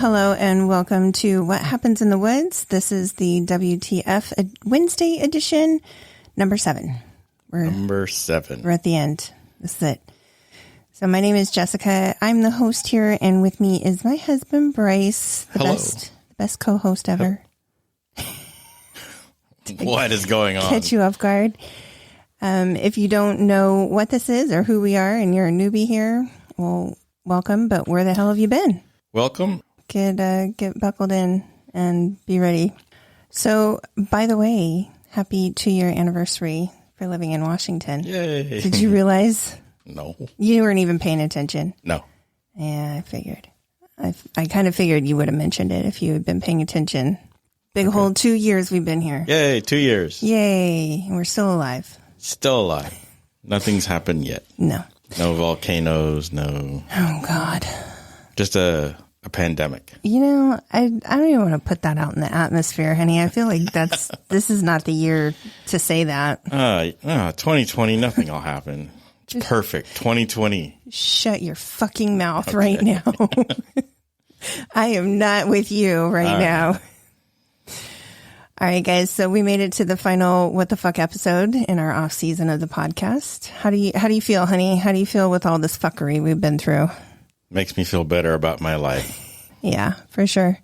hello, and welcome to What Happens in the Woods. This is the WTF Wednesday edition, number 7. Number 7. We're at the end. This is it. So my name is Jessica. I'm the host here, and with me is my husband, Brice, the best co-host ever. What is going on? Catch you off guard. If you don't know what this is or who we are, and you're a newbie here, well, welcome, but where the hell have you been? Welcome. Get buckled in and be ready. So, by the way, happy 2-year anniversary for living in Washington. Yay. Did you realize? No. You weren't even paying attention. No. Yeah, I figured. I kind of figured you would have mentioned it if you had been paying attention. Big whole 2 years we've been here. Yay, 2 years. Yay. We're still alive. Still alive. Nothing's happened yet. No. No volcanoes, no. Oh, God. Just a pandemic. You know, I don't even want to put that out in the atmosphere, honey. I feel like this is not the year to say that. 2020, nothing will happen. It's perfect. 2020. Shut your fucking mouth right now. I am not with you right now. All right, guys. So we made it to the final What the Fuck episode in our off season of the podcast. How do you feel, honey? How do you feel with all this fuckery we've been through? Makes me feel better about my life. Yeah, for sure.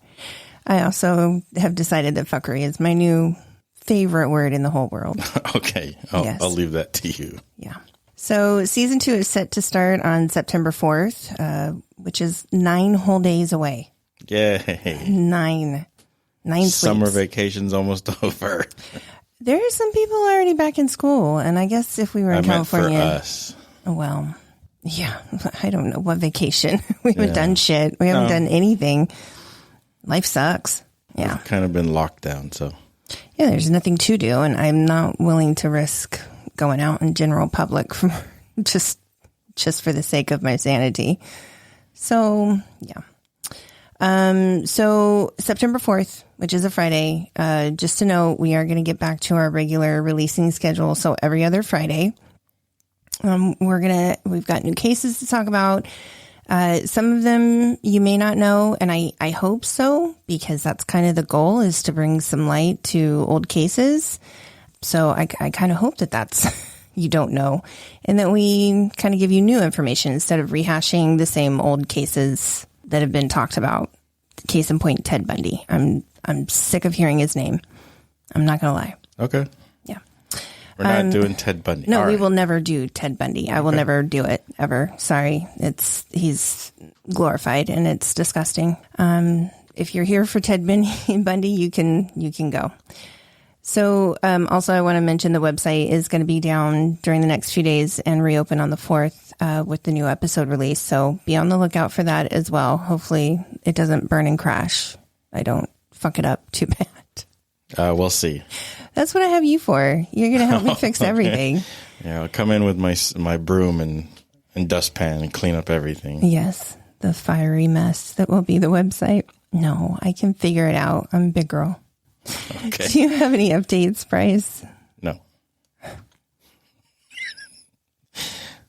I also have decided that fuckery is my new favorite word in the whole world. Okay. I'll leave that to you. Yeah. So season 2 is set to start on September 4th, which is 9 whole days away. Yay. 9 Summer sleeps. Vacation's almost over. There are some people already back in school, and I guess if we were in California, meant for us. Well, yeah, I don't know what vacation. We haven't done shit. We haven't done anything. Life sucks. Yeah, We've kind of been locked down, so yeah, there's nothing to do, and I'm not willing to risk going out in general public just for the sake of my sanity. So yeah. So September 4th, which is a Friday, just to know, we are going to get back to our regular releasing schedule. So every other Friday, we've got new cases to talk about. Some of them you may not know, and I hope so, because that's kind of the goal, is to bring some light to old cases. So I kind of hope that that's, you don't know, and that we kind of give you new information instead of rehashing the same old cases that have been talked about. Case in point, Ted Bundy. I'm sick of hearing his name. I'm not going to lie. Okay. Yeah. We're not doing Ted Bundy. No, we will never do Ted Bundy. I will never do it, ever. Sorry. He's glorified and it's disgusting. If you're here for Ted Bundy, you can go. So, also I want to mention the website is going to be down during the next few days and reopen on the 4th, with the new episode release. So be on the lookout for that as well. Hopefully it doesn't burn and crash. I don't fuck it up too bad. We'll see. That's what I have you for. You're going to help me fix everything. Yeah, I'll come in with my broom and dustpan and clean up everything. Yes, the fiery mess that will be the website. No, I can figure it out. I'm a big girl. Okay. Do you have any updates, Brice? No.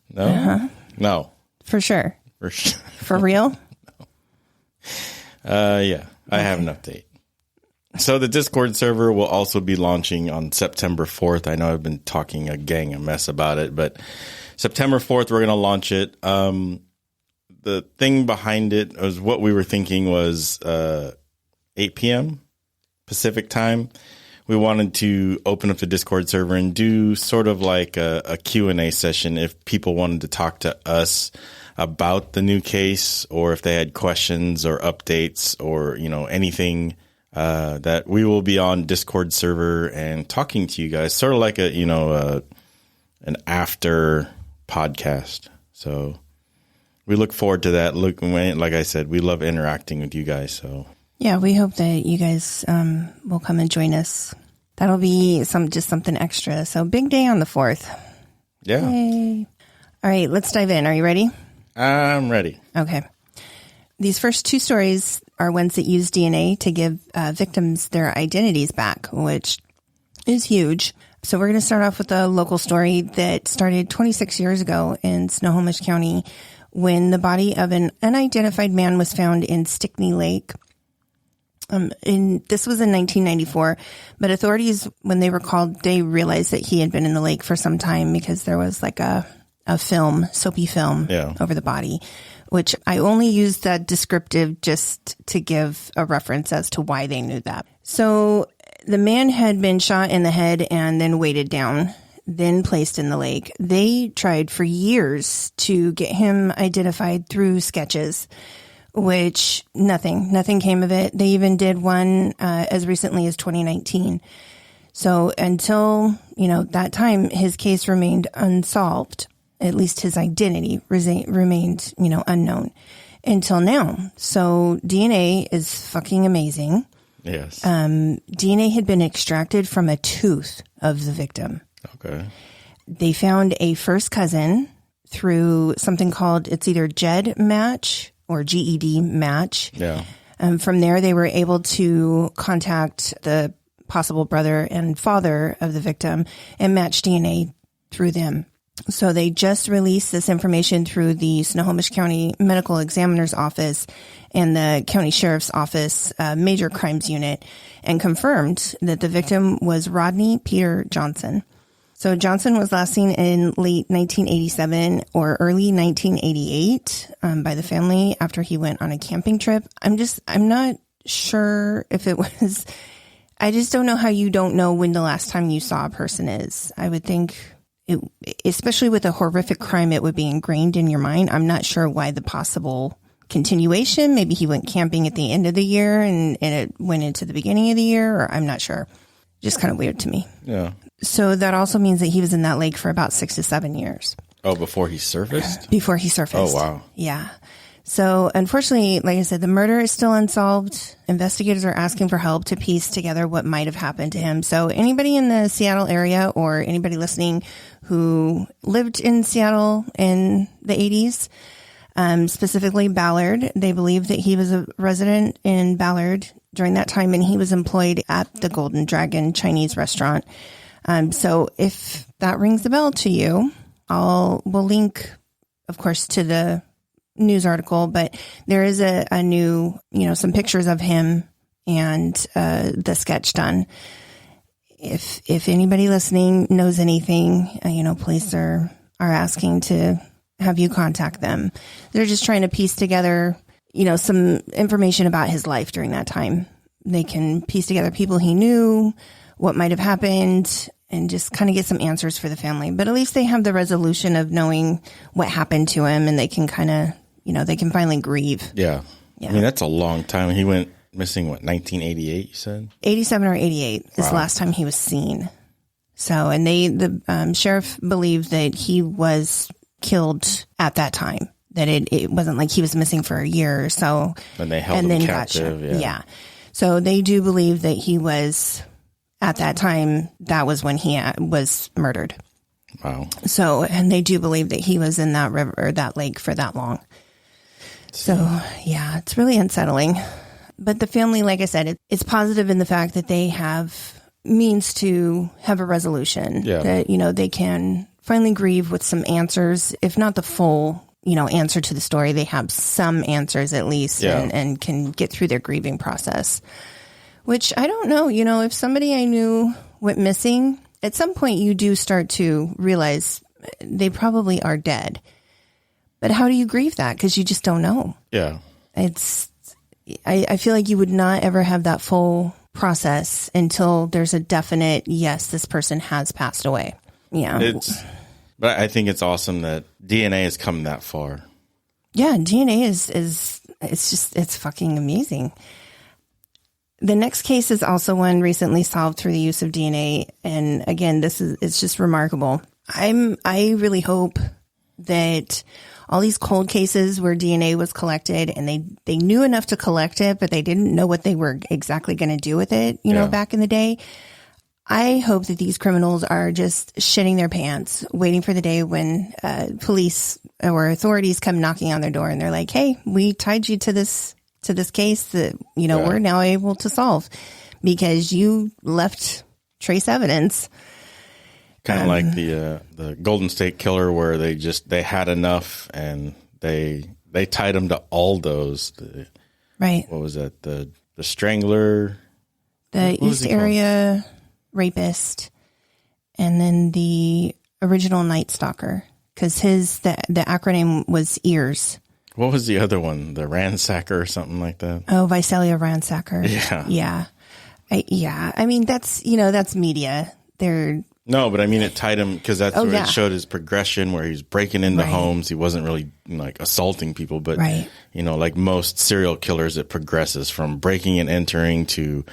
No? No. For sure. For sure. For real? Yeah, I have an update. So the Discord server will also be launching on September 4th. I know I've been talking a mess about it, but September 4th, we're going to launch it. The thing behind it was what we were thinking was 8 p.m. Pacific time. We wanted to open up the Discord server and do sort of like a Q&A session if people wanted to talk to us about the new case, or if they had questions or updates or, anything, that we will be on Discord server and talking to you guys, sort of like an after podcast. So we look forward to that. Like I said, we love interacting with you guys. So yeah, we hope that you guys will come and join us. That'll be just something extra. So big day on the 4th. Yeah. Yay. All right, let's dive in. Are you ready? I'm ready. Okay. These first 2 stories are ones that use DNA to give victims their identities back, which is huge. So we're going to start off with a local story that started 26 years ago in Snohomish County, when the body of an unidentified man was found in Stickney Lake. This was in 1994, but authorities, when they were called, they realized that he had been in the lake for some time because there was like a soapy film over the body, which I only used that descriptive just to give a reference as to why they knew that. So the man had been shot in the head and then weighted down, then placed in the lake. They tried for years to get him identified through sketches, which nothing came of it. They even did one as recently as 2019. So until, that time, his case remained unsolved. At least his identity remained, unknown until now. So DNA is fucking amazing. Yes. DNA had been extracted from a tooth of the victim. Okay. They found a first cousin through something called, it's either GED match or GED match. Yeah. From there, they were able to contact the possible brother and father of the victim and match DNA through them. So they just released this information through the Snohomish County Medical Examiner's Office and the County Sheriff's Office Major Crimes Unit and confirmed that the victim was Rodney Peter Johnson. So Johnson was last seen in late 1987 or early 1988 by the family after he went on a camping trip. I'm not sure if it was, I just don't know how you don't know when the last time you saw a person is. I would think, especially with a horrific crime, it would be ingrained in your mind. I'm not sure why the possible continuation. Maybe he went camping at the end of the year and it went into the beginning of the year, or I'm not sure. Just kind of weird to me. Yeah. So that also means that he was in that lake for about 6 to 7 years. Oh, before he surfaced? Before he surfaced. Oh, wow. Yeah. So unfortunately, like I said, the murder is still unsolved. Investigators are asking for help to piece together what might have happened to him. So anybody in the Seattle area or anybody listening who lived in Seattle in the 80s, specifically Ballard, they believe that he was a resident in Ballard during that time and he was employed at the Golden Dragon Chinese restaurant. So if that rings a bell to you, we'll link, of course, to the news article, but there is a new, some pictures of him and the sketch done. If anybody listening knows anything, police are asking to have you contact them. They're just trying to piece together, some information about his life during that time. They can piece together people he knew, what might have happened, and just kind of get some answers for the family. But at least they have the resolution of knowing what happened to him, and they can kind of, they can finally grieve. Yeah. I mean, that's a long time. He went missing, 1988, you said? 87 or 88 is the last time he was seen. So, and the sheriff believed that he was killed at that time, that it wasn't like he was missing for a year or so. And they held him captive. Yeah. So they do believe that he was, at that time, that was when he was murdered. Wow. So, and they do believe that he was in that river or that lake for that long. So, yeah, it's really unsettling. But the family, like I said, it's positive in the fact that they have means to have a resolution. Yeah. That, they can finally grieve with some answers, if not the full, answer to the story. They have some answers at least and can get through their grieving process. Which I don't know, if somebody I knew went missing, at some point you do start to realize they probably are dead. But how do you grieve that? Because you just don't know. Yeah. I feel like you would not ever have that full process until there's a definite, yes, this person has passed away. Yeah. But I think it's awesome that DNA has come that far. Yeah, DNA it's fucking amazing. The next case is also one recently solved through the use of DNA. And again, it's just remarkable. I really hope that all these cold cases where DNA was collected and they knew enough to collect it, but they didn't know what they were exactly going to do with it, back in the day. I hope that these criminals are just shitting their pants, waiting for the day when police or authorities come knocking on their door and they're like, hey, we tied you to this case that, we're now able to solve because you left trace evidence. Kind of like the Golden State Killer where they had enough and They tied him to Aldo's. Right. What was that? The Strangler. The East Area Rapist. And then the original Night Stalker. Because the acronym was EARS. What was the other one? The Ransacker or something like that? Oh, Visalia Ransacker. Yeah. Yeah. I mean, that's media. No, but I mean, it tied him because that's where it showed his progression, where he's breaking into homes. He wasn't really like assaulting people, but like most serial killers, it progresses from breaking and entering to,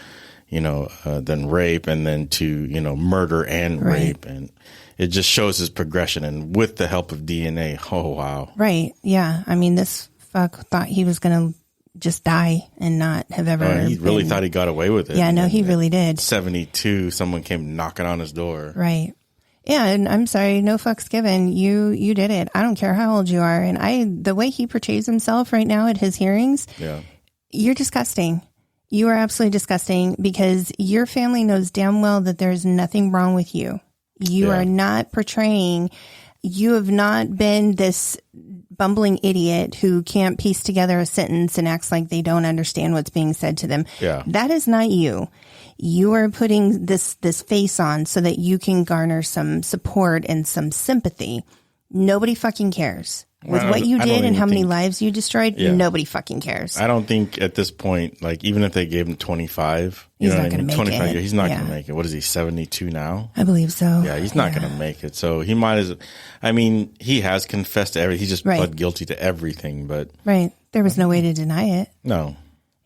then rape, and then to, murder and rape. And it just shows his progression. And with the help of DNA, oh, wow. Right. Yeah. I mean, this fuck thought he was going to just die and not have ever. He really thought he got away with it. Yeah, no, he really did. 72, someone came knocking on his door. Right. Yeah, and I'm sorry, no fucks given. You did it. I don't care how old you are. And the way he portrays himself right now at his hearings, you're disgusting. You are absolutely disgusting because your family knows damn well that there's nothing wrong with you. You are not portraying. You have not been this bumbling idiot who can't piece together a sentence and acts like they don't understand what's being said to them. Yeah. That is not you. You are putting this face on so that you can garner some support and some sympathy. Nobody fucking cares. With what you did and how many lives you destroyed, nobody fucking cares. I don't think at this point, like, even if they gave him 25, he's not going to make 25 years, he's not going to make it. What is he, 72 now? I believe so. Yeah, he's not going to make it. So he might as, I mean, he has confessed to everything. He just pled guilty to everything, but. Right. There was no way to deny it. No.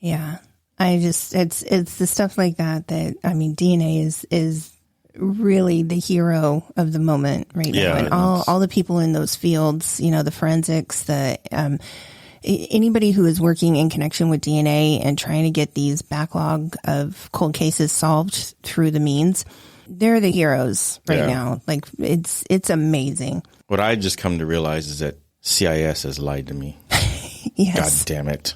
Yeah. It's the stuff like that, I mean, DNA is really the hero of the moment right now. And all the people in those fields, the forensics, anybody who is working in connection with DNA and trying to get these backlog of cold cases solved through the means, they're the heroes right now. Like, it's amazing. What I just come to realize is that CIS has lied to me. Yes. God damn it.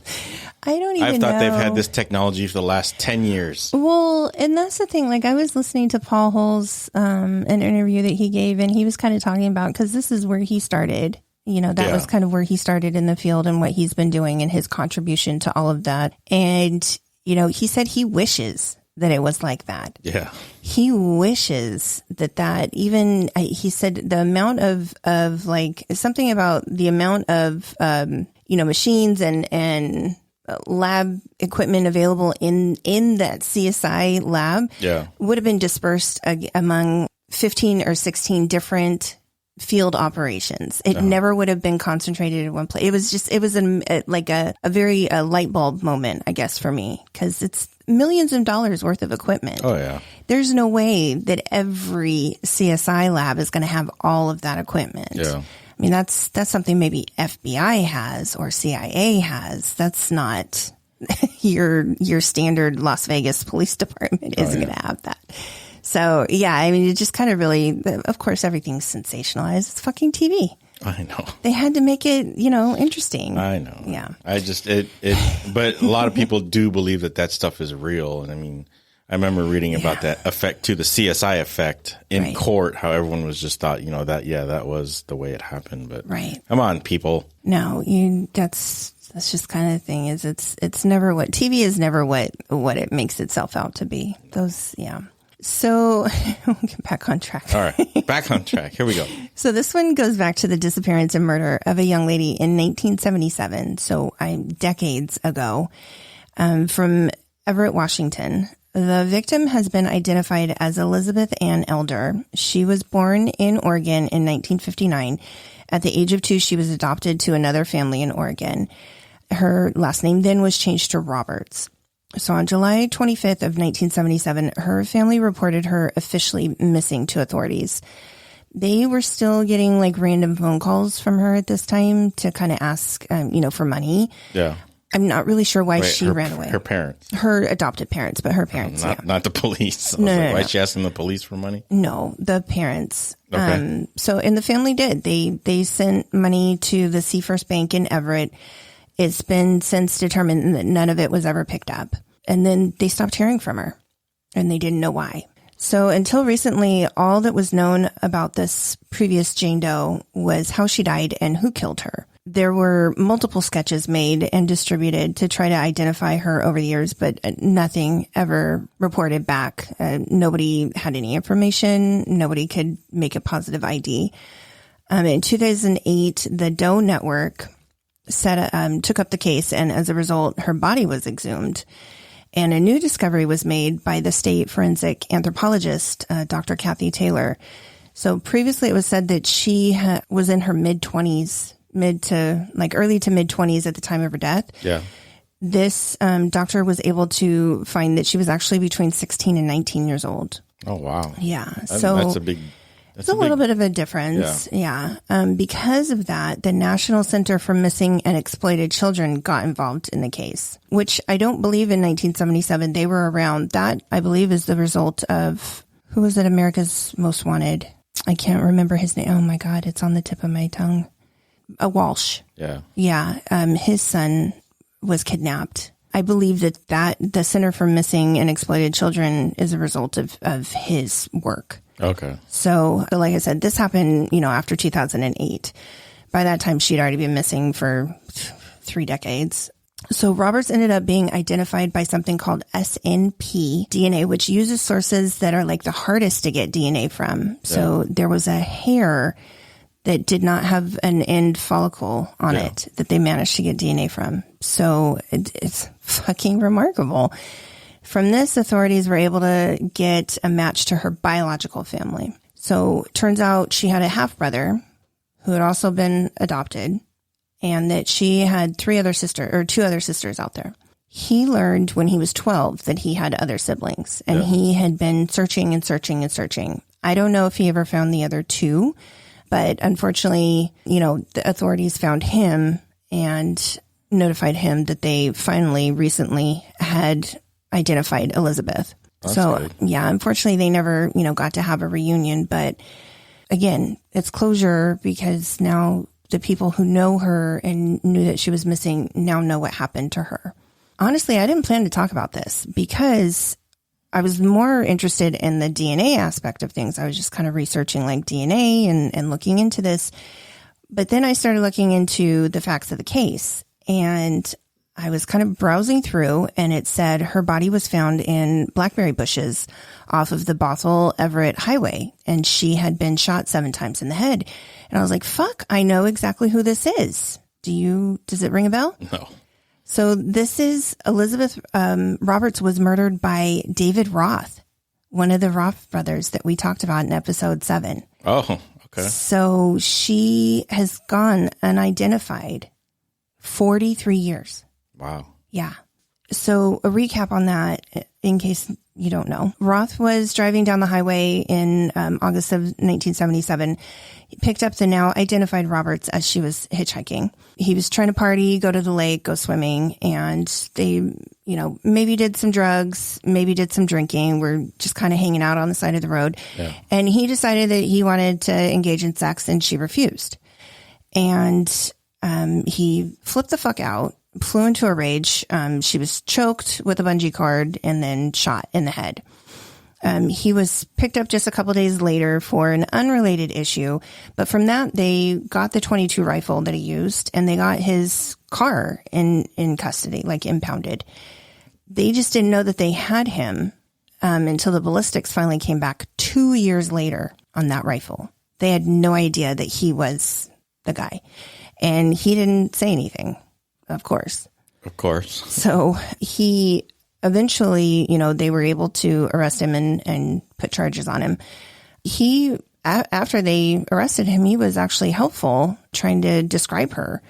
I don't even know. I've thought they've had this technology for the last 10 years. Well, and that's the thing. Like, I was listening to Paul Hull's an interview that he gave, and he was kind of talking about, because this is where he started. That was kind of where he started in the field and what he's been doing and his contribution to all of that. And, he said he wishes that it was like that. Yeah. He wishes that even, he said the amount of like, something about the amount of, machines and lab equipment available in that CSI lab would have been dispersed among 15 or 16 different field operations. It never would have been concentrated in one place. It was a very light bulb moment, I guess, for me, because it's millions of dollars worth of equipment. Oh, yeah. There's no way that every CSI lab is going to have all of that equipment. Yeah. I mean, that's something maybe FBI has or CIA has. That's not your standard Las Vegas police department isn't going to have that. So, yeah, I mean, it just kind of really, of course, everything's sensationalized. It's fucking TV. I know. They had to make it, interesting. I know. Yeah. I just, but a lot of people do believe that stuff is real. And I mean, I remember reading about that effect too, the CSI effect in court, how everyone was just thought, that was the way it happened. But come on, people. No, that's just kind of the thing is it's never what TV is never what it makes itself out to be. So we'll get back on track. All right. Back on track. Here we go. So this one goes back to the disappearance and murder of a young lady in 1977. So decades ago, from Everett, Washington. The victim has been identified as Elizabeth Ann Elder. She was born in Oregon in 1959. At the age of 2, she was adopted to another family in Oregon. Her last name then was changed to Roberts. So on July 25th of 1977, her family reported her officially missing to authorities. They were still getting like random phone calls from her at this time to kind of ask, for money. Yeah. I'm not really sure why she ran away. Her parents. Her adopted parents, but her parents, not the police. No. Why is she asking the police for money? No, the parents. Okay. And the family did. They sent money to the Seafirst Bank in Everett. It's been since determined that none of it was ever picked up. And then they stopped hearing from her, and they didn't know why. So until recently, all that was known about this previous Jane Doe was how she died and who killed her. There were multiple sketches made and distributed to try to identify her over the years, but nothing ever reported back. Nobody had any information. Nobody could make a positive ID. In 2008, the Doe Network took up the case, and as a result, her body was exhumed. And a new discovery was made by the state forensic anthropologist, Dr. Kathy Taylor. So previously it was said that she was in her mid-20s, early to mid-20s at the time of her death. Yeah. This doctor was able to find that she was actually between 16 and 19 years old. Oh, wow. Yeah. That's a big... It's a little bit of a difference. Yeah. Because of that, the National Center for Missing and Exploited Children got involved in the case, which I don't believe in 1977 they were around. That, I believe, is the result of, who was it, America's Most Wanted? I can't remember his name. Oh my God, it's on the tip of my tongue. Walsh. Yeah. Yeah. His son was kidnapped. I believe that the Center for Missing and Exploited Children is a result of his work. Okay. So like I said, this happened, after 2008. By that time, she'd already been missing for 3 decades. So Roberts ended up being identified by something called SNP DNA, which uses sources that are like the hardest to get DNA from. Yeah. So there was a hair that did not have an end follicle on it that they managed to get DNA from. So it's fucking remarkable. From this, authorities were able to get a match to her biological family. So it turns out she had a half-brother who had also been adopted, and that she had 2 other sisters out there. He learned when he was 12 that he had other siblings, and he had been searching and searching and searching. I don't know if he ever found the other 2, but unfortunately, the authorities found him and notified him that they finally recently had identified Elizabeth. That's good. Yeah, unfortunately they never, got to have a reunion, but again, it's closure because now the people who know her and knew that she was missing now know what happened to her. Honestly, I didn't plan to talk about this because I was more interested in the DNA aspect of things. I was just kind of researching like DNA and looking into this. But then I started looking into the facts of the case, and I was kind of browsing through, and it said her body was found in blackberry bushes off of the Bothell Everett Highway, and she had been shot 7 times in the head. And I was like, fuck, I know exactly who this is. Does it ring a bell? No. So this is Elizabeth Roberts was murdered by David Roth, one of the Roth brothers that we talked about in episode 7. Oh, okay. So she has gone unidentified 43 years. Wow. Yeah. So a recap on that, in case you don't know. Roth was driving down the highway in August of 1977. He picked up the now identified Roberts as she was hitchhiking. He was trying to party, go to the lake, go swimming, and they, maybe did some drugs, maybe did some drinking. We're just kind of hanging out on the side of the road. Yeah. And he decided that he wanted to engage in sex, and she refused. And he flipped the fuck out, flew into a rage. She was choked with a bungee cord and then shot in the head. He was picked up just a couple days later for an unrelated issue, but from that they got the .22 rifle that he used, and they got his car in custody, like impounded. They just didn't know that they had him until the ballistics finally came back 2 years later on that rifle. They had no idea that he was the guy, and he didn't say anything. Of course. So he eventually, they were able to arrest him and put charges on him. After they arrested him, he was actually helpful trying to describe her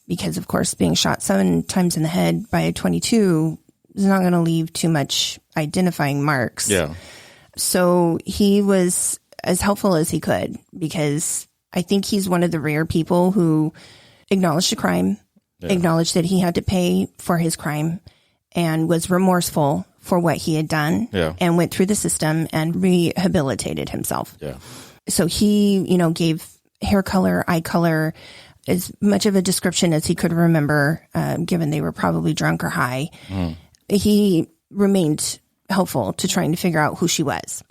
because, of course, being shot 7 times in the head by a .22 is not going to leave too much identifying marks. Yeah. So he was as helpful as he could because I think he's one of the rare people who acknowledged the crime, acknowledged that he had to pay for his crime, and was remorseful for what he had done, and went through the system and rehabilitated himself. Yeah. So he, gave hair color, eye color, as much of a description as he could remember, given they were probably drunk or high. Mm. He remained helpful to trying to figure out who she was.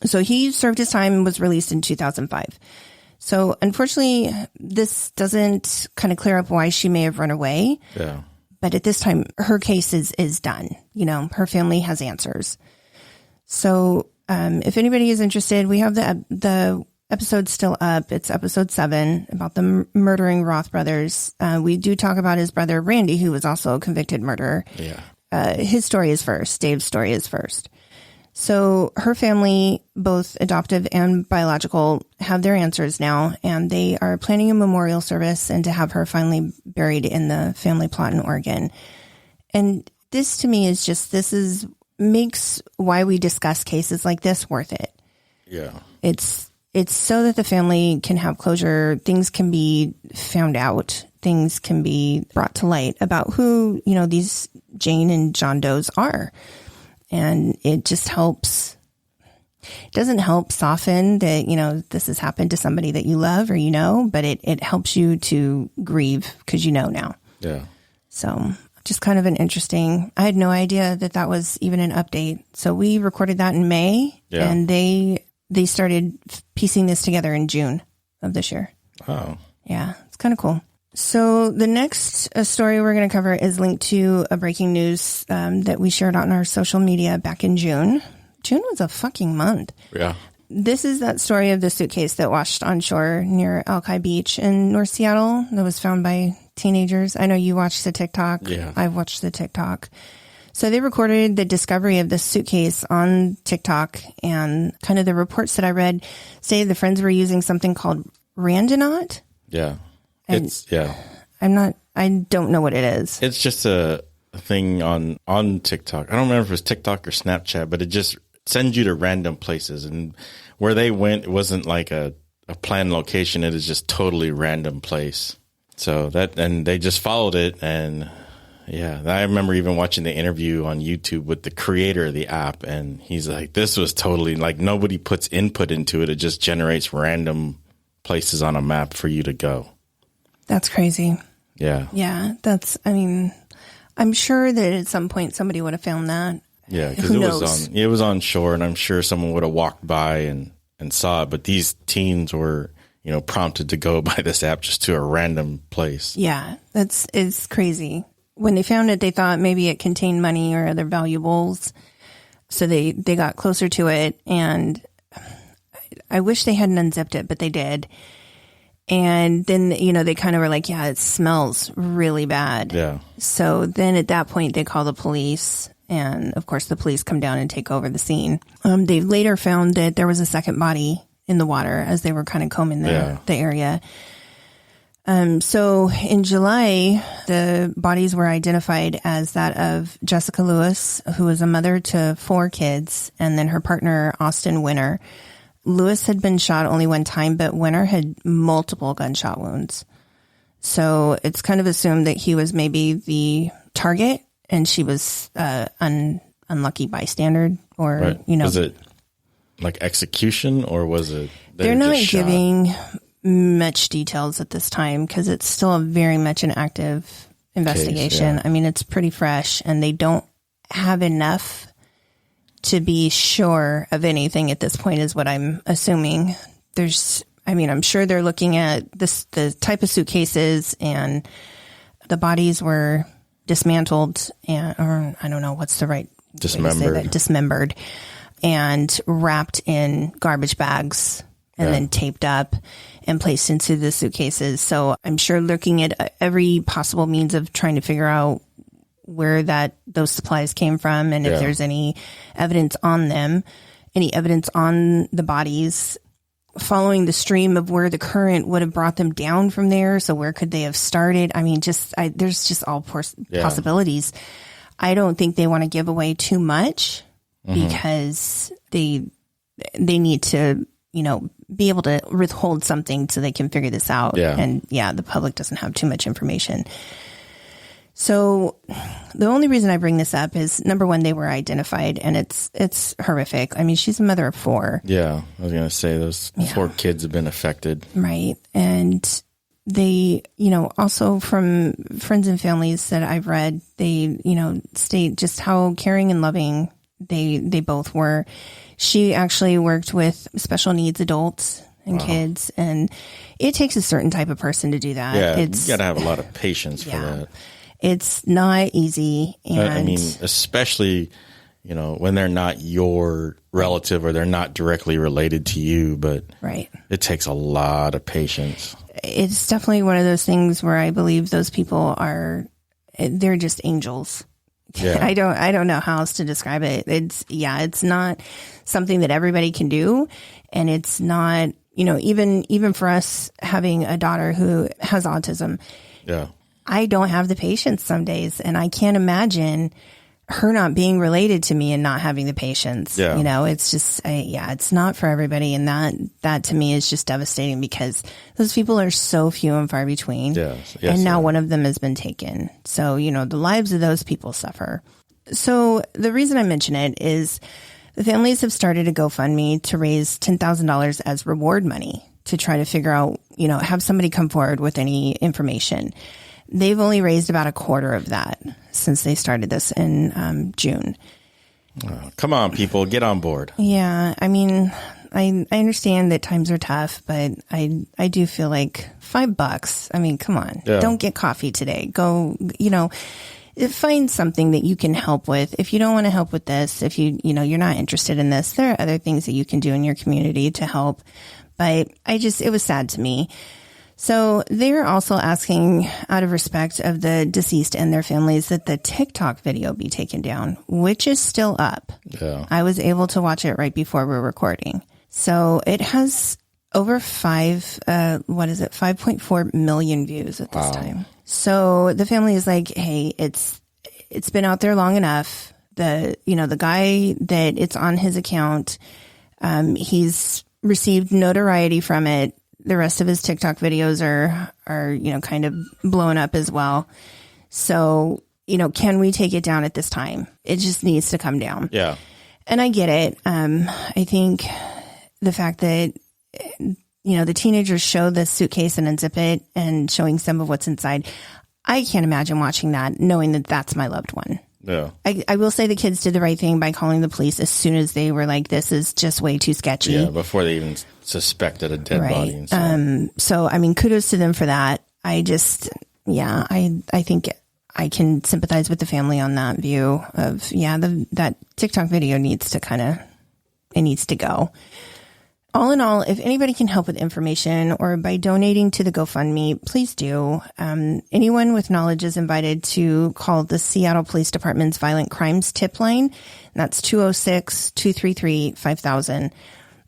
So he served his time and was released in 2005. So unfortunately, this doesn't kind of clear up why she may have run away. Yeah. But at this time, her case is done. You know, her family has answers. So if anybody is interested, we have the episode still up. It's episode 7 about the murdering Roth brothers. We do talk about his brother, Randy, who was also a convicted murderer. Yeah. His story is first. Dave's story is first. So her family, both adoptive and biological, have their answers now, and they are planning a memorial service and to have her finally buried in the family plot in Oregon. And this to me is just, makes why we discuss cases like this worth it. Yeah. It's so that the family can have closure. Things can be found out. Things can be brought to light about who, you know, these Jane and John Does are. And it just helps. It doesn't help soften that, you know, this has happened to somebody that you love or you know, but it helps you to grieve because you know now. Yeah. So just kind of an interesting, I had no idea that was even an update. So we recorded that in May and they started piecing this together in June of this year. Oh. Yeah, it's kind of cool. So the next story we're going to cover is linked to a breaking news that we shared on our social media back in June. June was a fucking month. Yeah. This is that story of the suitcase that washed on shore near Alki Beach in North Seattle that was found by teenagers. I know you watched the TikTok. Yeah. I've watched the TikTok. So they recorded the discovery of this suitcase on TikTok, and kind of the reports that I read say the friends were using something called Randonaught. Yeah. And I don't know what it is. It's just a thing on TikTok. I don't remember if it was TikTok or Snapchat, but it just sends you to random places. And where they went, it wasn't like a planned location. It is just totally random place. So and they just followed it. And yeah, I remember even watching the interview on YouTube with the creator of the app. And he's like, this was totally like nobody puts input into it. It just generates random places on a map for you to go. That's crazy. Yeah. Yeah. I'm sure that at some point somebody would have found that. Yeah. Because it was on shore, and I'm sure someone would have walked by and saw it. But these teens were, you know, prompted to go by this app just to a random place. Yeah. It's crazy. When they found it, they thought maybe it contained money or other valuables. So they got closer to it, and I wish they hadn't unzipped it, but they did. And then, you know, they kind of were like, yeah, it smells really bad. Yeah. So then at that point, they call the police. And of course, the police come down and take over the scene. They later found that there was a second body in the water as they were kind of combing the area. So in July, the bodies were identified as that of Jessica Lewis, who was a mother to 4 kids, and then her partner, Austin Winter. Lewis had been shot only one time, but Winter had multiple gunshot wounds. So it's kind of assumed that he was maybe the target and she was unlucky bystander, or, right. You know. Was it like execution, or was it? They're not giving much details at this time because it's still very much an active investigation. Case, yeah. I mean, it's pretty fresh, and they don't have enough to be sure of anything at this point, is what I'm assuming. I'm sure they're looking at the type of suitcases, and the bodies were dismantled, or I don't know what's the right dismembered. way to say that, dismembered, and wrapped in garbage bags and then taped up and placed into the suitcases. So I'm sure looking at every possible means of trying to figure out where those supplies came from, and if there's any evidence on them, any evidence on the bodies, following the stream of where the current would have brought them down from there. So where could they have started? I mean, there's just all possibilities. I don't think they want to give away too much because they need to, you know, be able to withhold something so they can figure this out. Yeah. And the public doesn't have too much information. So the only reason I bring this up is, number one, they were identified, and it's horrific. I mean, she's a mother of 4. Yeah, I was going to say those 4 kids have been affected. Right. And they, you know, also from friends and families that I've read, they, you know, state just how caring and loving they both were. She actually worked with special needs adults and kids. And it takes a certain type of person to do that. Yeah, you got to have a lot of patience for that. It's not easy. And I mean, especially, when they're not your relative or they're not directly related to you, but it takes a lot of patience. It's definitely one of those things where I believe those people they're just angels. Yeah. I don't know how else to describe it. It's not something that everybody can do. And it's not, even for us having a daughter who has autism. Yeah. I don't have the patience some days, and I can't imagine her not being related to me and not having the patience. Yeah. It's just, it's not for everybody. And that to me is just devastating because those people are so few and far between. Yes, and now one of them has been taken. So, the lives of those people suffer. So the reason I mention it is the families have started a GoFundMe to raise $10,000 as reward money to try to figure out, have somebody come forward with any information. They've only raised about a quarter of that since they started this in June. Oh, come on, people, get on board. Yeah, I mean, I understand that times are tough, but I do feel like $5. I mean, come on, don't get coffee today. Go, find something that you can help with. If you don't want to help with this, if you're not interested in this, there are other things that you can do in your community to help. But it was sad to me. So they're also asking, out of respect of the deceased and their families, that the TikTok video be taken down, which is still up. Yeah. I was able to watch it right before we were recording. So it has over 5.4 million views at this time. So the family is like, hey, it's been out there long enough. The guy that it's on his account, he's received notoriety from it. The rest of his TikTok videos are kind of blowing up as well. So, can we take it down at this time? It just needs to come down. Yeah. And I get it. I think the fact that, the teenagers show the suitcase and unzip it and showing some of what's inside. I can't imagine watching that, knowing that that's my loved one. Yeah. I will say the kids did the right thing by calling the police as soon as they were like, this is just way too sketchy. Yeah, before they even suspected a dead body. And stuff. So, I mean, kudos to them for that. I think I can sympathize with the family on that view of, that TikTok video needs to go. All in all, if anybody can help with information or by donating to the GoFundMe, please do. Anyone with knowledge is invited to call the Seattle Police Department's Violent Crimes Tip Line. That's 206-233-5000.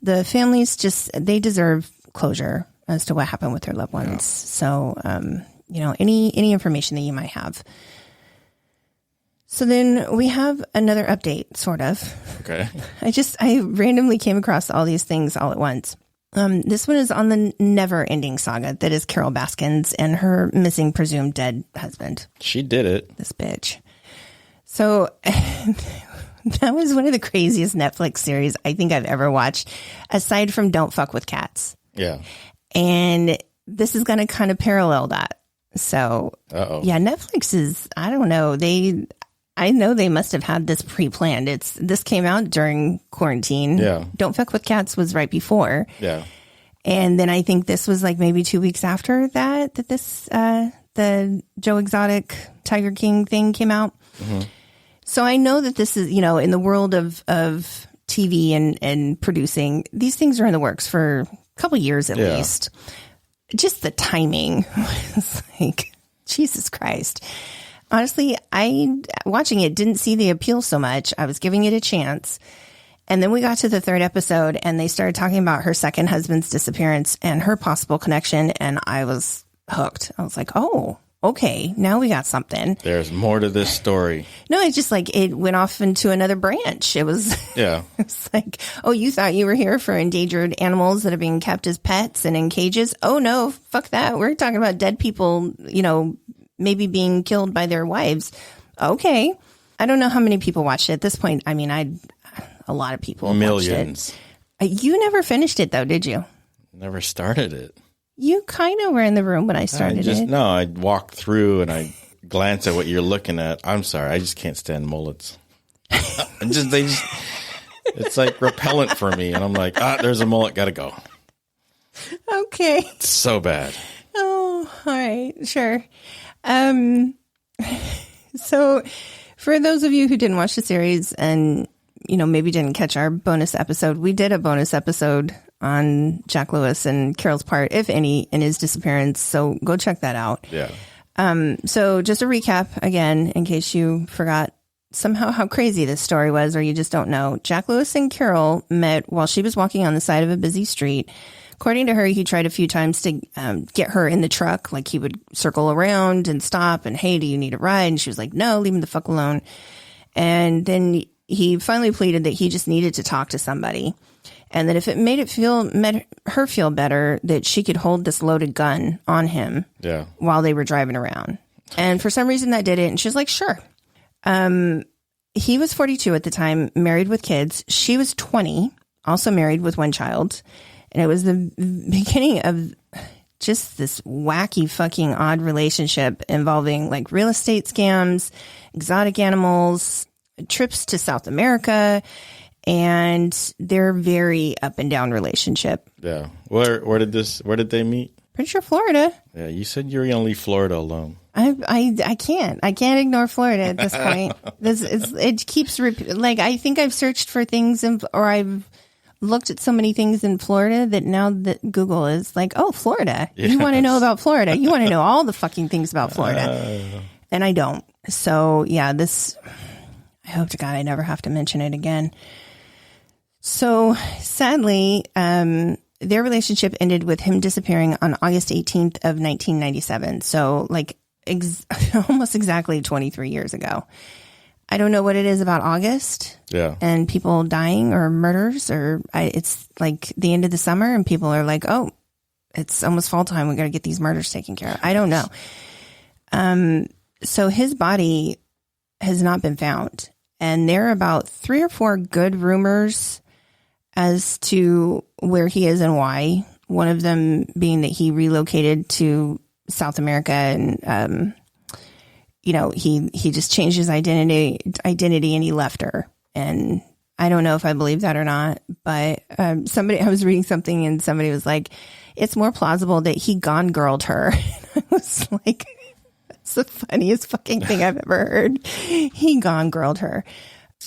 The families they deserve closure as to what happened with their loved ones. Yeah. So, any information that you might have. So then we have another update, sort of. Okay. I randomly came across all these things all at once. This one is on the never-ending saga that is Carole Baskins and her missing, presumed dead husband. She did it. This bitch. So that was one of the craziest Netflix series I think I've ever watched, aside from Don't Fuck with Cats. Yeah. And this is going to kind of parallel that. So, yeah, Netflix is, I don't know, I know they must have had this pre-planned. This came out during quarantine. Yeah. Don't Fuck with Cats was right before. Yeah. And then I think this was like maybe 2 weeks after that this, the Joe Exotic Tiger King thing came out. Mm-hmm. So I know that this is, in the world of TV and producing, these things are in the works for a couple years at least. Just the timing was like, Jesus Christ. Honestly, watching it, didn't see the appeal so much. I was giving it a chance. And then we got to the third episode and they started talking about her second husband's disappearance and her possible connection. And I was hooked. I was like, oh, okay, now we got something. There's more to this story. No, it's just like it went off into another branch. It was, it's like, oh, you thought you were here for endangered animals that are being kept as pets and in cages? Oh, no, fuck that. We're talking about dead people, maybe being killed by their wives. Okay. I don't know how many people watched it at this point. I mean, a lot of people Millions. Watched it. You never finished it though, did you? Never started it. You kind of were in the room when I started it. No, I walked through and I glanced at what you're looking at. I'm sorry. I just can't stand mullets. It's like repellent for me. And I'm like, there's a mullet. Gotta go. Okay. It's so bad. Oh, all right. Sure. So for those of you who didn't watch the series and, maybe didn't catch our bonus episode, we did a bonus episode on Jack Lewis and Carole's part, if any, in his disappearance. So go check that out. Yeah. So just a recap again, in case you forgot somehow how crazy this story was, or you just don't know. Jack Lewis and Carole met while she was walking on the side of a busy street. According to her, he tried a few times to get her in the truck. Like he would circle around and stop and, hey, do you need a ride? And she was like, no, leave him the fuck alone. And then he finally pleaded that he just needed to talk to somebody. And that if it made her feel better, that she could hold this loaded gun on him while they were driving around. And for some reason that did it. And she was like, sure. He was 42 at the time, married with kids. She was 20, also married with one child. And it was the beginning of just this wacky fucking odd relationship involving like real estate scams, exotic animals, trips to South America, and their very up and down relationship. Yeah. Where did they meet? Pretty sure Florida. Yeah, you said you were going to leave Florida alone. I can't ignore Florida at this point. It keeps like I think I've searched for things or I've looked at so many things in Florida that now that Google is like, oh, Florida. Yes. You want to know about Florida. You want to know all the fucking things about Florida. And I don't. So yeah, I hope to God I never have to mention it again. So sadly, their relationship ended with him disappearing on August 18th of 1997. So like almost exactly 23 years ago. I don't know what it is about August and people dying or murders it's like the end of the summer and people are like, oh, it's almost fall time. We got to get these murders taken care of. I don't know. So his body has not been found. And there are about 3 or 4 good rumors as to where he is and why. One of them being that he relocated to South America and, he just changed his identity and he left her. And I don't know if I believe that or not, but I was reading something and somebody was like, it's more plausible that he gone girled her. I was like, that's the funniest fucking thing I've ever heard. He gone girled her.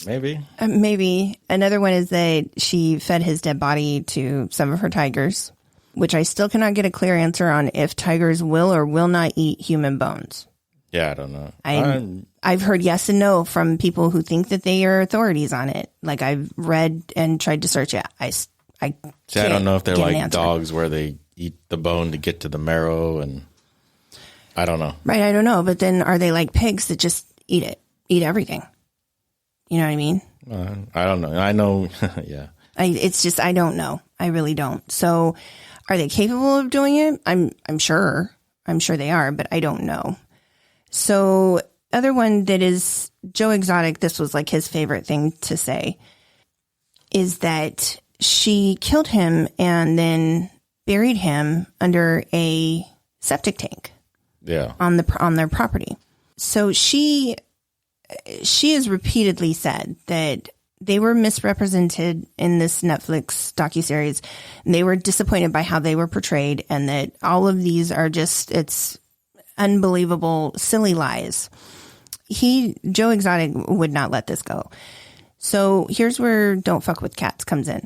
Maybe. Maybe. Another one is that she fed his dead body to some of her tigers, which I still cannot get a clear answer on if tigers will or will not eat human bones. Yeah, I don't know. I've heard yes and no from people who think that they are authorities on it. Like I've read and tried to search it. I don't know if they're like dogs where they eat the bone to get to the marrow, and I don't know. Right, I don't know. But then are they like pigs that just eat everything? You know what I mean? I don't know. I know. Yeah. I don't know. I really don't. So are they capable of doing it? I'm sure. I'm sure they are, but I don't know. So other one that is Joe Exotic, this was like his favorite thing to say, is that she killed him and then buried him under a septic tank. Yeah. On their property. So she has repeatedly said that they were misrepresented in this Netflix docuseries, and they were disappointed by how they were portrayed, and that all of these are it's unbelievable, silly lies. Joe Exotic would not let this go. So here's where Don't Fuck with Cats comes in.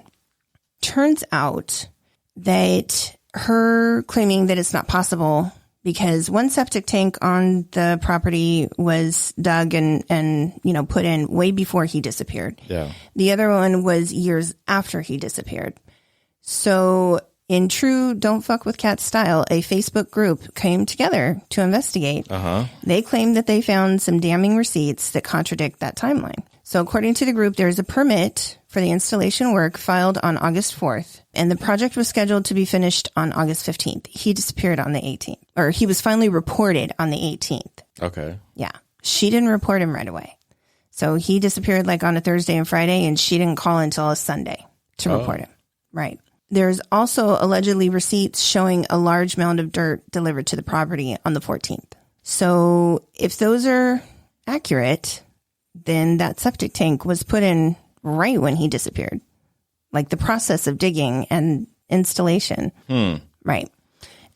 Turns out that her claiming that it's not possible because one septic tank on the property was dug and put in way before he disappeared. Yeah. The other one was years after he disappeared. So in true Don't Fuck with Cats style, a Facebook group came together to investigate. Uh-huh. They claimed that they found some damning receipts that contradict that timeline. So according to the group, there's a permit for the installation work filed on August 4th, and the project was scheduled to be finished on August 15th. He disappeared on the 18th, or he was finally reported on the 18th. Okay. Yeah. She didn't report him right away. So he disappeared like on a Thursday and Friday, and she didn't call until a Sunday to report him. Right. There's also allegedly receipts showing a large mound of dirt delivered to the property on the 14th. So if those are accurate, then that septic tank was put in right when he disappeared. Like the process of digging and installation. Right.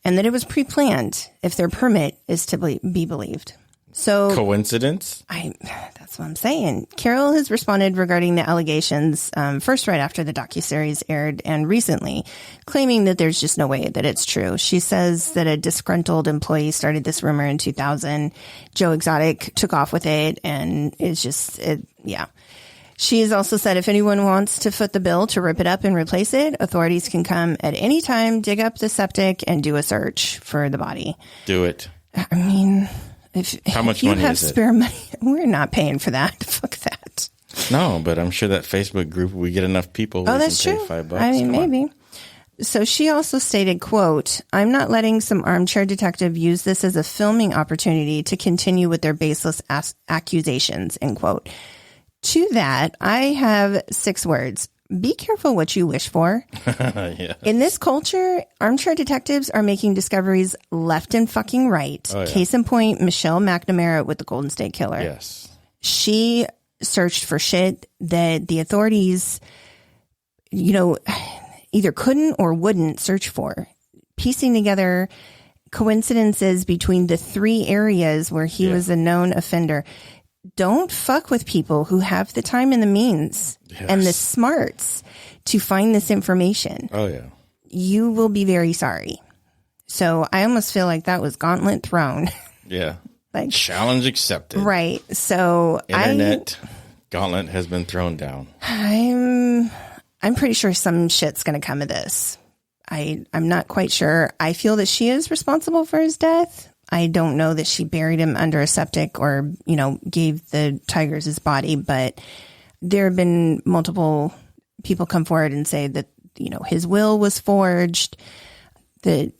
And that it was pre-planned if their permit is to be believed. So coincidence? That's what I'm saying. Carole has responded regarding the allegations, first right after the docuseries aired and recently, claiming that there's just no way that it's true. She says that a disgruntled employee started this rumor in 2000. Joe Exotic took off with it, and it's just, yeah. She has also said if anyone wants to foot the bill to rip it up and replace it, authorities can come at any time, dig up the septic, and do a search for the body. Do it. I mean... How much you money have is it? spare money, we're not paying for that. Fuck that. No, but I'm sure that Facebook group, we get enough people. Oh, that's true. $5. I mean, maybe. So she also stated, quote, I'm not letting some armchair detective use this as a filming opportunity to continue with their baseless accusations, end quote. To that, I have 6 words. Be careful what you wish for. Yeah. In this culture, armchair detectives are making discoveries left and fucking right. Oh, yeah. Case in point, Michelle McNamara with the Golden State Killer. Yes. She searched for shit that the authorities, either couldn't or wouldn't search for. Piecing together coincidences between the 3 areas where he was a known offender. Don't fuck with people who have the time and the means and the smarts to find this information. Oh, yeah. You will be very sorry. So I almost feel like that was gauntlet thrown. Yeah. Like challenge accepted. Right. So Internet gauntlet has been thrown down. I'm pretty sure some shit's going to come of this. I'm not quite sure. I feel that she is responsible for his death. I don't know that she buried him under a septic or, gave the tigers his body, but there have been multiple people come forward and say that, his will was forged, that,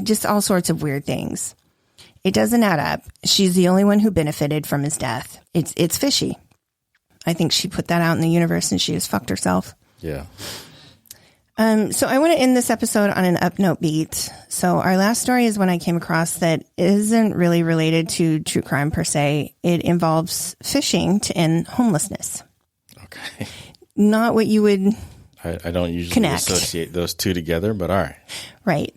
just all sorts of weird things. It doesn't add up. She's the only one who benefited from his death. It's fishy. I think she put that out in the universe and she just fucked herself. Yeah. So I want to end this episode on an up note beat. So our last story is one I came across that isn't really related to true crime per se. It involves fishing to end homelessness. Okay. Not what you would I don't usually associate those two together, but all right. Right.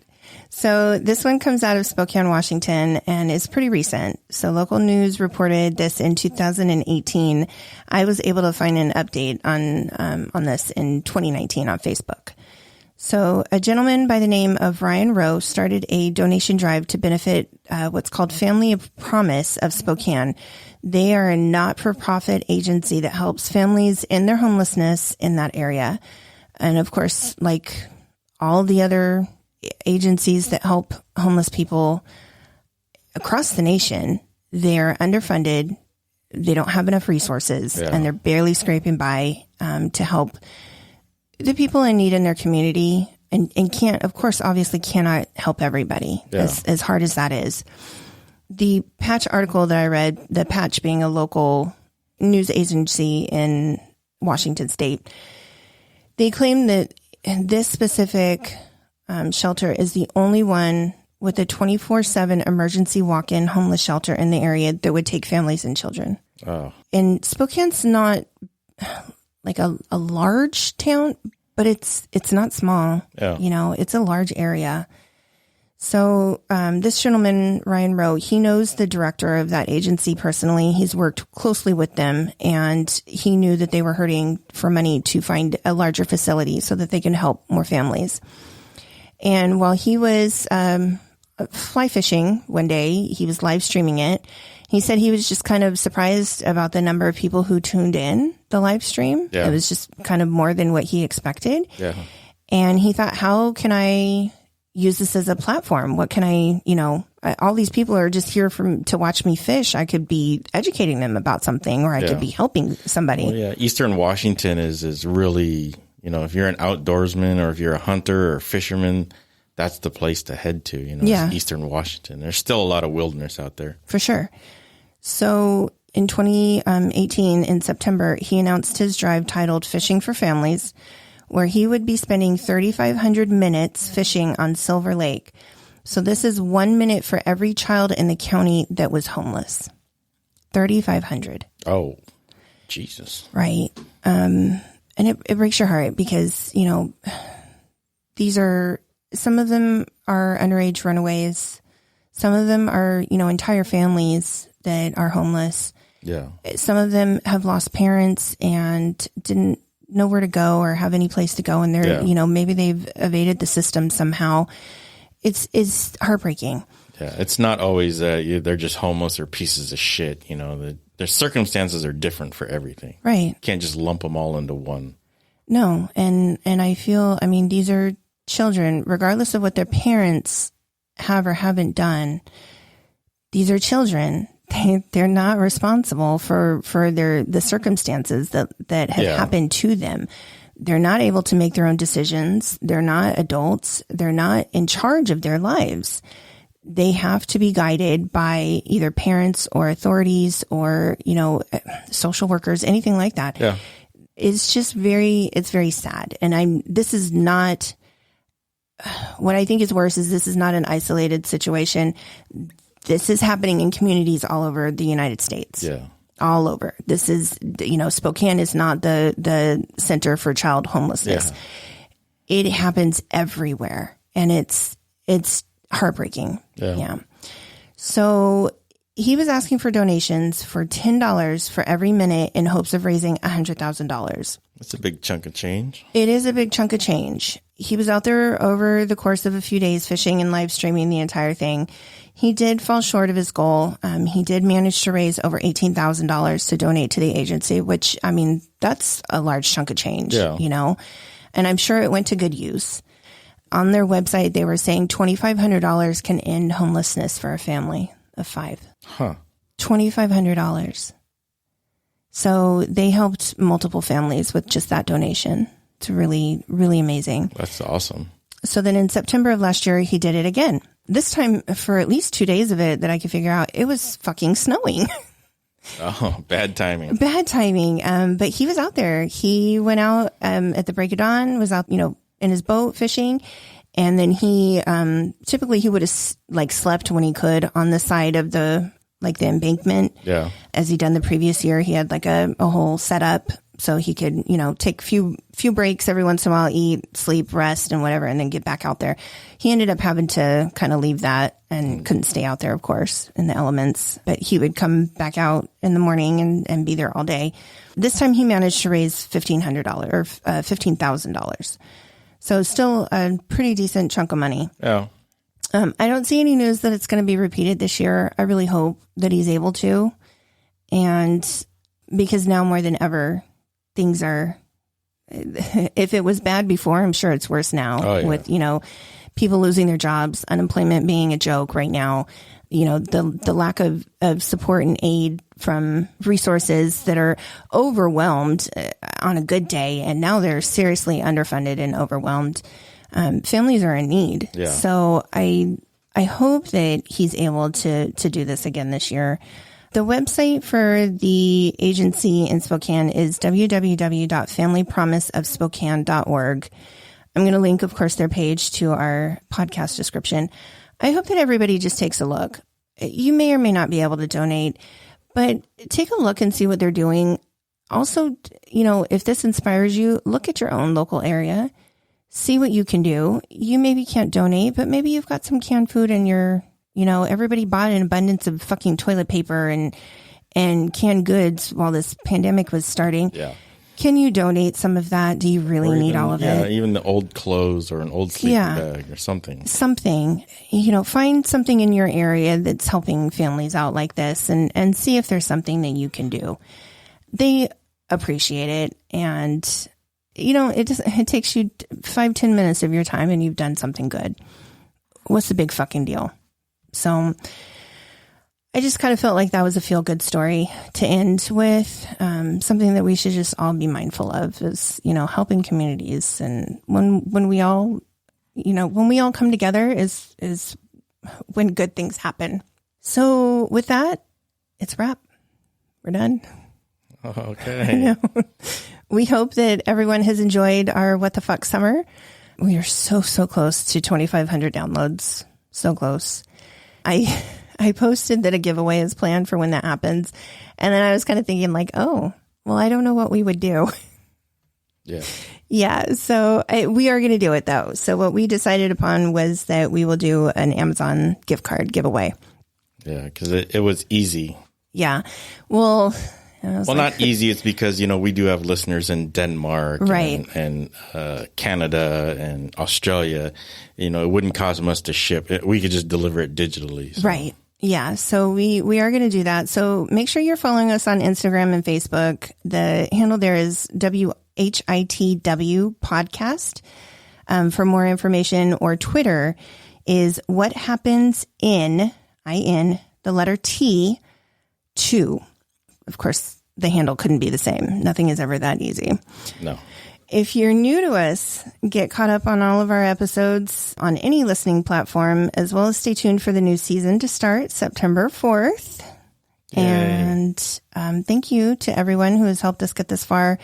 So this one comes out of Spokane, Washington, and is pretty recent. So local news reported this in 2018. I was able to find an update on this in 2019 on Facebook. So a gentleman by the name of Ryan Rowe started a donation drive to benefit what's called Family of Promise of Spokane. They are a not-for-profit agency that helps families end their homelessness in that area. And of course, like all the other agencies that help homeless people across the nation, they're underfunded. They don't have enough resources, and they're barely scraping by to help the people in need in their community, and can't, of course, obviously cannot help everybody, as hard as that is. The Patch article that I read, the Patch being a local news agency in Washington State, they claim that this specific shelter is the only one with a 24/7 emergency walk-in homeless shelter in the area that would take families and children. Oh. And Spokane's not like a large town, but it's not small. Yeah. It's a large area. So this gentleman, Ryan Rowe, he knows the director of that agency personally. He's worked closely with them, and he knew that they were hurting for money to find a larger facility so that they can help more families. And while he was fly fishing one day, he was live streaming it. He said he was just kind of surprised about the number of people who tuned in the live stream. Yeah. It was just kind of more than what he expected. Yeah. And he thought, how can I use this as a platform? What can I, all these people are just here to watch me fish. I could be educating them about something, or I could be helping somebody. Well, yeah. Eastern Washington is really, if you're an outdoorsman or if you're a hunter or fisherman, that's the place to head to, It's Eastern Washington. There's still a lot of wilderness out there. For sure. So in 2018, in September, he announced his drive titled Fishing for Families, where he would be spending 3,500 minutes fishing on Silver Lake. So this is 1 minute for every child in the county that was homeless. 3,500. Oh, Jesus. Right. And it breaks your heart because, some of them are underage runaways. Some of them are, entire families that are homeless. Yeah. Some of them have lost parents and didn't know where to go or have any place to go. And they're, maybe they've evaded the system somehow. It's heartbreaking. Yeah. It's not always they're just homeless or pieces of shit. Their circumstances are different for everything. Right. You can't just lump them all into one. No. And I feel, these are children, regardless of what their parents have or haven't done. These are children. They're not responsible for the circumstances that have happened to them. They're not able to make their own decisions. They're not adults. They're not in charge of their lives. They have to be guided by either parents or authorities or, social workers, anything like that. Yeah. It's just very sad. And this is not, what I think is worse is this is not an isolated situation. This is happening in communities all over the United States. Yeah. All over. This is, Spokane is not the center for child homelessness. Yeah. It happens everywhere. And it's heartbreaking. Yeah. So he was asking for donations for $10 for every minute in hopes of raising $100,000. That's a big chunk of change. It is a big chunk of change. He was out there over the course of a few days fishing and live streaming the entire thing. He did fall short of his goal. He did manage to raise over $18,000 to donate to the agency, which, that's a large chunk of change, and I'm sure it went to good use. On their website, they were saying $2,500 can end homelessness for a family of 5. Huh. $2,500. So they helped multiple families with just that donation. It's really, really amazing. That's awesome. So then in September of last year, he did it again. This time, for at least 2 days of it that I could figure out, it was fucking snowing. Oh, bad timing. Bad timing. But he was out there. He went out at the break of dawn, was out, in his boat fishing. And then he, typically he would have slept when he could on the side of the embankment. Yeah. As he'd done the previous year, he had a whole setup so he could, take few breaks every once in a while, eat, sleep, rest and whatever, and then get back out there. He ended up having to kind of leave that and couldn't stay out there, of course, in the elements, but he would come back out in the morning and be there all day. This time he managed to raise $1,500 or $15,000. So still a pretty decent chunk of money. Yeah. I don't see any news that it's going to be repeated this year. I really hope that he's able to. And because now more than ever, things are, if it was bad before, I'm sure it's worse now with, people losing their jobs, unemployment being a joke right now, the lack of support and aid from resources that are overwhelmed on a good day. And now they're seriously underfunded and overwhelmed. Families are in need. Yeah. So I hope that he's able to do this again this year. The website for the agency in Spokane is www.familypromiseofspokane.org. I'm going to link, of course, their page to our podcast description. I hope that everybody just takes a look. You may or may not be able to donate, but take a look and see what they're doing. Also, if this inspires you, look at your own local area. See what you can do. You maybe can't donate, but maybe you've got some canned food in your, everybody bought an abundance of fucking toilet paper and canned goods while this pandemic was starting. Yeah. Can you donate some of that? Do you really need all of it? Yeah, even the old clothes or an old sleeping bag or something. Something. Find something in your area that's helping families out like this and see if there's something that you can do. They appreciate it. And, it takes you 5-10 minutes of your time and you've done something good. What's the big fucking deal? So I just kind of felt like that was a feel-good story to end with. Something that we should just all be mindful of is, helping communities. And when we all come together is when good things happen. So with that, it's a wrap. We're done. Okay. We hope that everyone has enjoyed our What the Fuck summer. We are so close to 2,500 downloads. So close. I posted that a giveaway is planned for when that happens. And then I was kind of thinking I don't know what we would do. Yeah. Yeah. So we are going to do it though. So what we decided upon was that we will do an Amazon gift card giveaway. Yeah. Because it was easy. Yeah. Well, not easy. It's because, we do have listeners in Denmark right. and Canada and Australia. It wouldn't cost us to ship it. We could just deliver it digitally. So. Right. Yeah. So we are going to do that. So make sure you're following us on Instagram and Facebook. The handle there is WHITW podcast. For more information, or Twitter is what happens in the letter T 2. Of course, the handle couldn't be the same. Nothing is ever that easy. No. If you're new to us, get caught up on all of our episodes on any listening platform, as well as stay tuned for the new season to start September 4th. Yay. And thank you to everyone who has helped us get this far.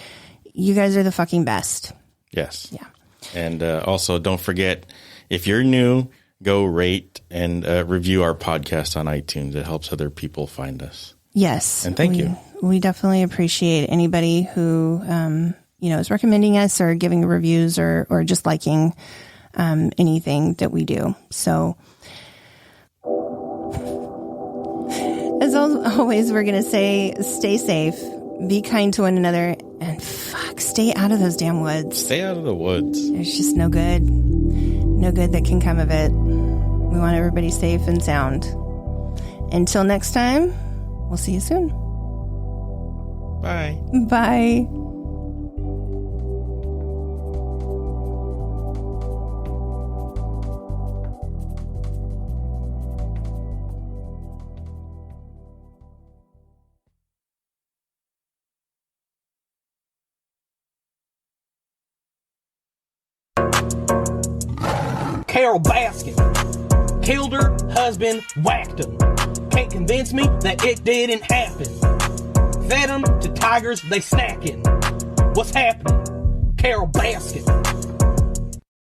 You guys are the fucking best. Yes. Yeah. And also, don't forget, if you're new, go rate and review our podcast on iTunes. It helps other people find us. Yes. And thank you. We definitely appreciate anybody who, is recommending us or giving reviews or just liking anything that we do. So as always, we're going to say, stay safe, be kind to one another, and stay out of those damn woods. Stay out of the woods. There's just no good that can come of it. We want everybody safe and sound. Until next time, we'll see you soon. Bye. Bye. Carole Baskins killed her husband, whacked him. Can't convince me that it didn't happen. Fed them to tigers, they snacking. What's happening? Carole Baskins.